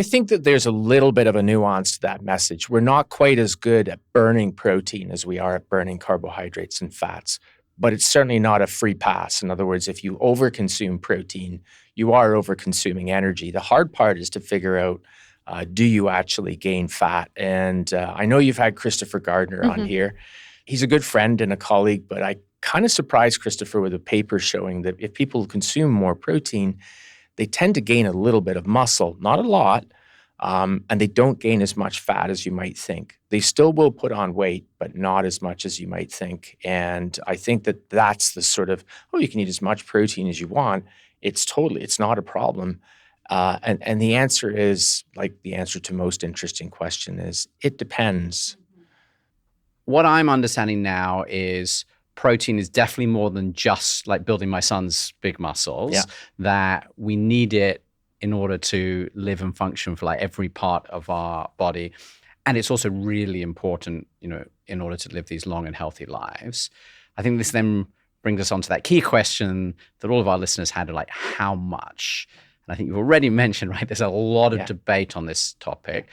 I think that there's a little bit of a nuance to that message. We're not quite as good at burning protein as we are at burning carbohydrates and fats, but it's certainly not a free pass. In other words, if you overconsume protein, you are overconsuming energy. The hard part is to figure out, do you actually gain fat? And I know you've had Christopher Gardner on Mhm. here. He's a good friend and a colleague, but I kind of surprised Christopher with a paper showing that if people consume more protein, they tend to gain a little bit of muscle, not a lot, and they don't gain as much fat as you might think. They still will put on weight, but not as much as you might think. And I think that that's the sort of, oh, you can eat as much protein as you want. It's not a problem. And the answer is, like the answer to most interesting question is, it depends. What I'm understanding now is protein is definitely more than just like building my son's big muscles, Yeah. that we need it in order to live and function for like every part of our body. And it's also really important, in order to live these long and healthy lives. I think this then brings us on to that key question that all of our listeners had, like how much? And I think you've already mentioned, right, there's a lot of Yeah. debate on this topic.